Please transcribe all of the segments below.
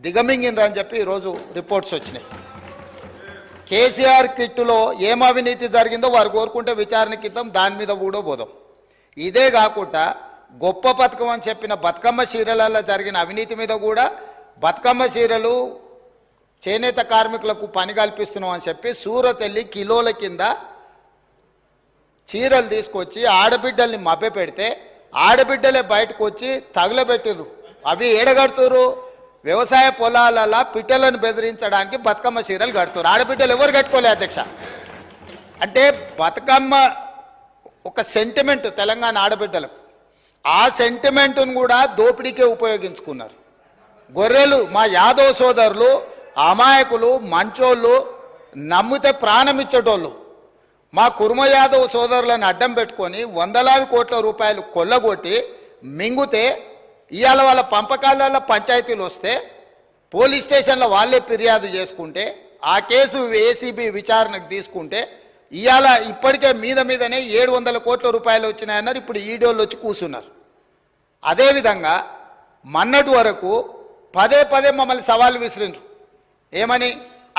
దిగమింగినరని చెప్పి ఈరోజు రిపోర్ట్స్ వచ్చినాయి. కేసీఆర్ కిట్టులో ఏం అవినీతి జరిగిందో వారు కోరుకుంటే విచారణకి ఇద్దాం, దాని మీద కూడా పోదాం. ఇదే కాకుండా గొప్ప పథకం అని చెప్పిన బతుకమ్మ చీరలలో జరిగిన అవినీతి మీద కూడా బతుకమ్మ చీరలు చేనేత కార్మికులకు పని కల్పిస్తున్నాం అని చెప్పి సూరత్ వెళ్ళి కిలోల కింద చీరలు తీసుకొచ్చి ఆడబిడ్డల్ని మభ్యపెడితే ఆడబిడ్డలే బయటకు వచ్చి తగులబెట్టిర్రు. అవి ఏడగడుతురు? వ్యవసాయ పొలాలలో పిట్టలను బెదిరించడానికి బతుకమ్మ చీరలు కడుతున్నారు. ఆడబిడ్డలు ఎవరు కట్టుకోలే అధ్యక్ష. అంటే బతుకమ్మ ఒక సెంటిమెంట్ తెలంగాణ ఆడబిడ్డలకు, ఆ సెంటిమెంట్ను కూడా దోపిడీకే ఉపయోగించుకున్నారు. గొర్రెలు మా యాదవ్ సోదరులు అమాయకులు, మంచోళ్ళు, నమ్మితే ప్రాణం ఇచ్చేటోళ్ళు. మా కుర్మ యాదవ్ సోదరులను అడ్డం పెట్టుకొని వందలాది కోట్ల రూపాయలు కొల్లగొట్టి మింగుతే ఇవాళ వాళ్ళ పంపకాలలో పంచాయతీలు వస్తే పోలీస్ స్టేషన్లో వాళ్ళే ఫిర్యాదు చేసుకుంటే ఆ కేసు ఏసీబీ విచారణకు తీసుకుంటే ఇవాళ ఇప్పటికే మీదనే 700 కోట్ల రూపాయలు వచ్చినాయన్నారు. ఇప్పుడు ఈడోళ్ళు వచ్చి కూర్చున్నారు. అదేవిధంగా మొన్నటి వరకు పదే మమ్మల్ని సవాల్ విసిరిండ్రు. ఏమని?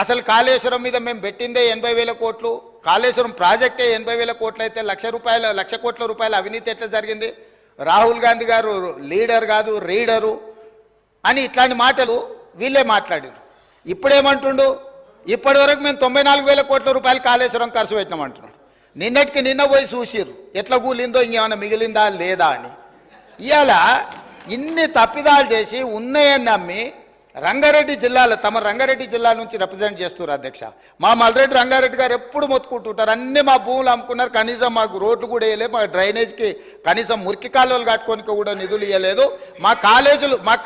అసలు కాళేశ్వరం మీద మేము పెట్టిందే 80,000 కోట్లు, కాళేశ్వరం ప్రాజెక్టే 80,000 కోట్లు అయితే 1,00,000 కోట్ల రూపాయల అవినీతి ఎట్లా జరిగింది? రాహుల్ గాంధీ గారు లీడర్ కాదు రీడరు అని ఇట్లాంటి మాటలు వీళ్ళే మాట్లాడారు. ఇప్పుడేమంటుండు? ఇప్పటి వరకు మేము 94,000 కోట్ల రూపాయలు కాళేశ్వరం ఖర్చు పెట్టినామంటున్నాడు. నిన్నటికి నిన్న పోయి చూసిర్రు ఎట్లా కూలిందో, ఇంకేమైనా మిగిలిందా లేదా అని. ఇవాళ ఇన్ని తప్పిదాలు చేసి ఉన్నాయని నమ్మి రంగారెడ్డి జిల్లాలో తమ రంగారెడ్డి జిల్లా నుంచి రిప్రజెంట్ చేస్తున్నారు అధ్యక్ష. మా మల్రెడ్డి రంగారెడ్డి గారు ఎప్పుడు మొత్తుకుంటుంటారు, అన్నీ మా భూములు అమ్ముకున్నారు, కనీసం మాకు రోడ్లు కూడా వేయలేదు, మా డ్రైనేజ్కి కనీసం మురికి కాలువలు కట్టుకోనికి కూడా నిధులు ఇవ్వలేదు, మా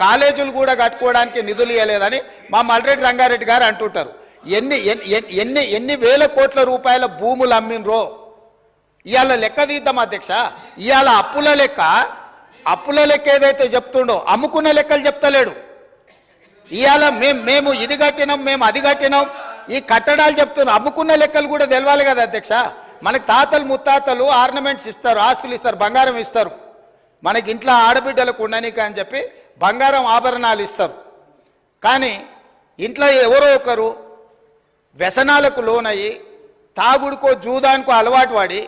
కాలేజీలు కూడా కట్టుకోవడానికి నిధులు ఇవ్వలేదని మా మల్రెడ్డి రంగారెడ్డి గారు అంటుంటారు. ఎన్ని వేల కోట్ల రూపాయల భూములు అమ్మినరో ఇవాళ లెక్క తీద్దాం అధ్యక్ష. ఇవాళ అప్పుల లెక్క ఏదైతే చెప్తుండో అమ్ముకున్న లెక్కలు చెప్తలేడు. ఇవాళ మేము ఇది కట్టినాం, మేము అది కట్టినాం, ఈ కట్టడాలు చెప్తున్నాం. అమ్ముకున్న లెక్కలు కూడా తెలవాలి కదా అధ్యక్ష. మనకు తాతలు ముత్తాతలు ఆర్నమెంట్స్ ఇస్తారు, ఆస్తులు ఇస్తారు, బంగారం ఇస్తారు. మనకి ఇంట్లో ఆడబిడ్డలకు ఉండనీక అని చెప్పి బంగారం ఆభరణాలు ఇస్తారు. కానీ ఇంట్లో ఎవరో ఒకరు వ్యసనాలకు లోనయ్యి తాగుడుకో జూదానికో అలవాటు పడి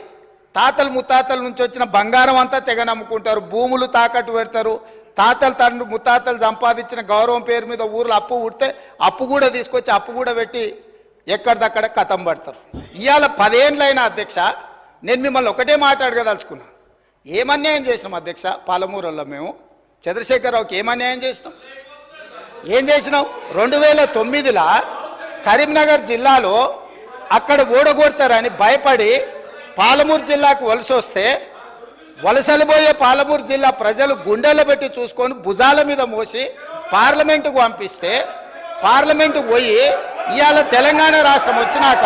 తాతలు ముత్తాతల నుంచి వచ్చిన బంగారం అంతా తెగ నమ్ముకుంటారు, భూములు తాకట్టు పెడతారు. తాతలు తండ్రి ముత్తాతలు సంపాదించిన గౌరవం పేరు మీద ఊర్లో అప్పు ఉడితే అప్పు కూడా తీసుకొచ్చి అప్పు కూడా పెట్టి ఎక్కడిదక్కడ కథం పడతారు. ఇవాళ 10 ఏళ్ళైనా అధ్యక్ష నేను మిమ్మల్ని ఒకటే మాట్లాడగదలుచుకున్నా. ఏమన్యాయం చేసినాం అధ్యక్ష? పాలమూరులో మేము చంద్రశేఖరరావుకి ఏమన్యాయం చేసినాం? 2009లో కరీంనగర్ జిల్లాలో అక్కడ ఓడగొడతారని భయపడి పాలమూరు జిల్లాకు వలస వస్తే వలసలు పోయే పాలమూరు జిల్లా ప్రజలు గుండెలు పెట్టి చూసుకొని భుజాల మీద మోసి పార్లమెంటుకు పంపిస్తే పార్లమెంటుకు పోయి ఇవాళ తెలంగాణ రాష్ట్రం వచ్చినాక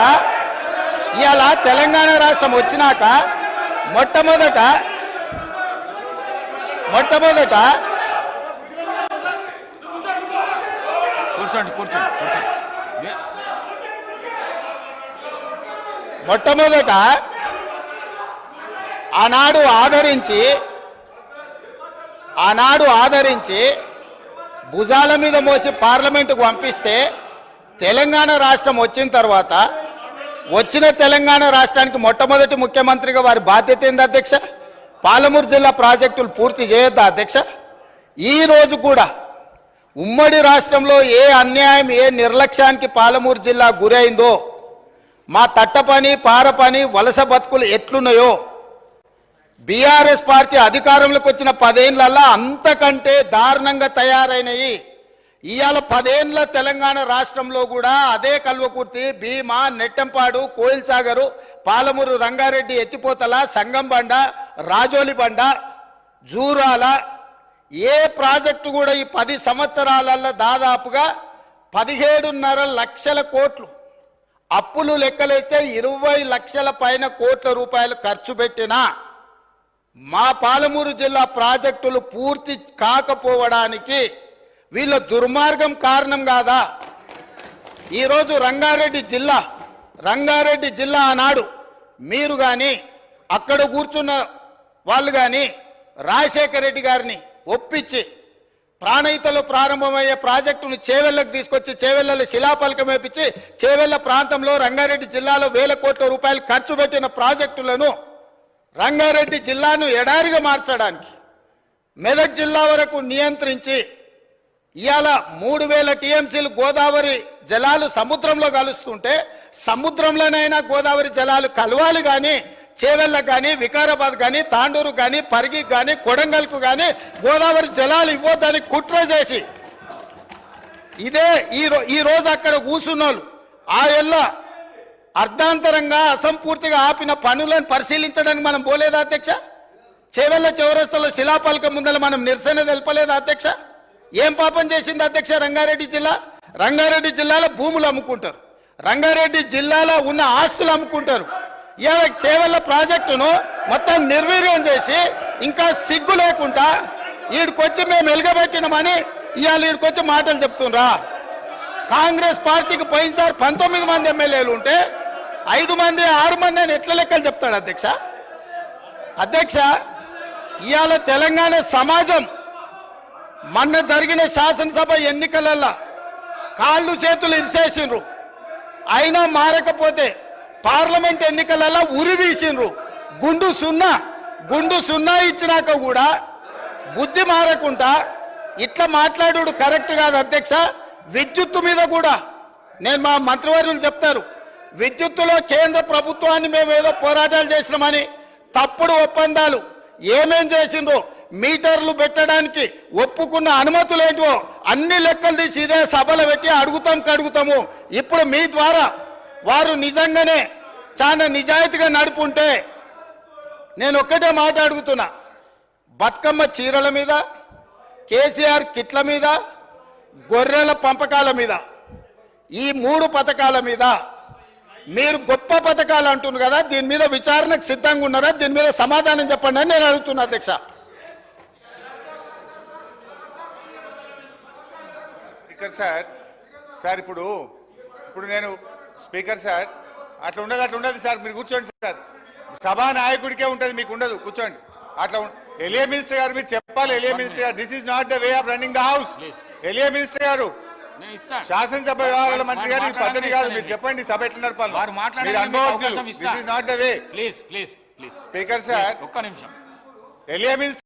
మొట్టమొదట ఆనాడు ఆదరించి భుజాల మీద మోసి పార్లమెంటుకు పంపిస్తే తెలంగాణ రాష్ట్రం వచ్చిన తర్వాత వచ్చిన తెలంగాణ రాష్ట్రానికి మొట్టమొదటి ముఖ్యమంత్రిగా వారి బాధ్యత ఏంది అధ్యక్ష? పాలమూరు జిల్లా ప్రాజెక్టులు పూర్తి చేయొద్దా అధ్యక్ష? ఈ రోజు కూడా ఉమ్మడి రాష్ట్రంలో ఏ అన్యాయం ఏ నిర్లక్ష్యానికి పాలమూరు జిల్లా గురైందో, మా తట్టపని పారపని వలస బతుకులు ఎట్లున్నాయో బీఆర్ఎస్ పార్టీ అధికారంలోకి వచ్చిన 10 ఏళ్లలో అంతకంటే దారుణంగా తయారైనవి. ఇవాళ 10 ఏళ్ల తెలంగాణ రాష్ట్రంలో కూడా అదే కల్వకుర్తి, భీమా, నెట్టంపాడు, కోయిల్సాగరు, పాలమూరు, రంగారెడ్డి, ఎత్తిపోతల, సంగంబండ, రాజోలిబండ, జూరాల ఏ ప్రాజెక్టు కూడా ఈ 10 సంవత్సరాలలో దాదాపుగా 17.5 లక్షల కోట్లు అప్పులు లెక్కలైతే 20 లక్షల పైన కోట్ల రూపాయలు ఖర్చు పెట్టినా మా పాలమూరు జిల్లా ప్రాజెక్టులు పూర్తి కాకపోవడానికి వీళ్ళ దుర్మార్గం కారణం కాదా? ఈరోజు రంగారెడ్డి జిల్లా ఆనాడు మీరు కానీ అక్కడ కూర్చున్న వాళ్ళు కానీ రాజశేఖర రెడ్డి గారిని ఒప్పించి ప్రాణహితలో ప్రారంభమయ్యే ప్రాజెక్టును చేవెళ్లకు తీసుకొచ్చి చేవెళ్లలో శిలాఫలకం వేపించి చేవెళ్ల ప్రాంతంలో రంగారెడ్డి జిల్లాలో వేల కోట్ల రూపాయలు ఖర్చు పెట్టిన ప్రాజెక్టులను రంగారెడ్డి జిల్లాను ఎడారిగా మార్చడానికి మెదక్ జిల్లా వరకు నియంత్రించి ఇవాళ 3000 టీఎంసీలు గోదావరి జలాలు సముద్రంలో కలుస్తుంటే సముద్రంలోనైనా గోదావరి జలాలు కలవాలి కానీ చేవెళ్ళకు కానీ వికారాబాద్ కానీ తాండూరు కానీ పరిగికి కానీ కొడంగల్కు కానీ గోదావరి జలాలు ఇవ్వద్దని కుట్ర చేసి ఇదే ఈ రోజు అక్కడ కూర్చున్నోళ్ళు ఆ ఎల్ల అర్ధాంతరంగా అసంపూర్తిగా ఆపిన పనులను పరిశీలించడానికి మనం పోలేదా అధ్యక్ష? చేవెళ్ళ చౌరస్తలో శిలాఫలకం ముందర మనం నిరసన తెలపలేదా అధ్యక్ష? ఏం పాపం చేసింది అధ్యక్ష రంగారెడ్డి జిల్లా? రంగారెడ్డి జిల్లాలో భూములు అమ్ముకుంటారు, రంగారెడ్డి జిల్లాలో ఉన్న ఆస్తులు అమ్ముకుంటారు. ఇవాళ చేవెళ్ళ ప్రాజెక్టును మొత్తం నిర్వీర్యం చేసి ఇంకా సిగ్గు లేకుండా వీడికొచ్చి మేము వెలుగబెట్టినామని ఇవాళ వీడికొచ్చి మాటలు చెప్తుండ్రా? కాంగ్రెస్ పార్టీకి పోయినసారి 19 మంది ఎమ్మెల్యేలు ఉంటే 5 మంది 6 మంది అని ఎట్లా లెక్కలు చెప్తాడు అధ్యక్ష? అధ్యక్ష, ఇవాళ తెలంగాణ సమాజం మొన్న జరిగిన శాసనసభ ఎన్నికలలో కాళ్ళు చేతులు ఇరిసేసిండ్రు, అయినా మారకపోతే పార్లమెంట్ ఎన్నికలలో ఉరి తీసిండ్రు. గుండు సున్నా ఇచ్చినాక కూడా బుద్ధి మారకుండా ఇట్లా మాట్లాడు కరెక్ట్ కాదు అధ్యక్ష. విద్యుత్తు మీద కూడా నేను మా మంత్రివర్యులు చెప్తారు, విద్యుత్తులో కేంద్ర ప్రభుత్వాన్ని మేము ఏదో పోరాటాలు చేసినామని తప్పుడు ఒప్పందాలు ఏమేం చేసిండ్రో మీటర్లు పెట్టడానికి ఒప్పుకున్న అనుమతులు ఏంటో అన్ని లెక్కలు తీసి ఇదే సభలో పెట్టి అడుగుతాము. ఇప్పుడు మీ ద్వారా వారు నిజంగానే చాలా నిజాయితీగా నడుపుంటే నేను ఒక్కటే మాట అడుగుతున్నా, బతుకమ్మ చీరల మీద, కేసీఆర్ కిట్ల మీద, గొర్రెల పంపకాల మీద, ఈ 3 పథకాల మీద మీరు గొప్ప పథకాలు అంటున్నారు కదా, దీని మీద విచారణకు సిద్ధంగా ఉన్నారా? దీని మీద సమాధానం చెప్పండి అని నేను అడుగుతున్నా అధ్యక్ష. స్పీకర్ సార్ ఇప్పుడు నేను స్పీకర్ సార్ అట్లా ఉండదు సార్. మీరు కూర్చోండి సార్, సభా నాయకుడికే ఉంటుంది, మీకు ఉండదు. కూర్చోండి. అట్లా ఎలియా మినిస్టర్ గారు మీరు చెప్పాలి. ఎలియా మినిస్టర్ గారు, this is not the way of running the house. ఎలియా మినిస్టర్ గారు, శాసనసభ వ్యవహారాల మంత్రి గారు, ఈ పద్ధతి కాదు. మీరు చెప్పండి సభ ఎట్లా నడపాలి. మీరు అనుభవం. This is not the way. Speaker sir, ఒక్క నిమిషం. ఎలియా మినిస్టర్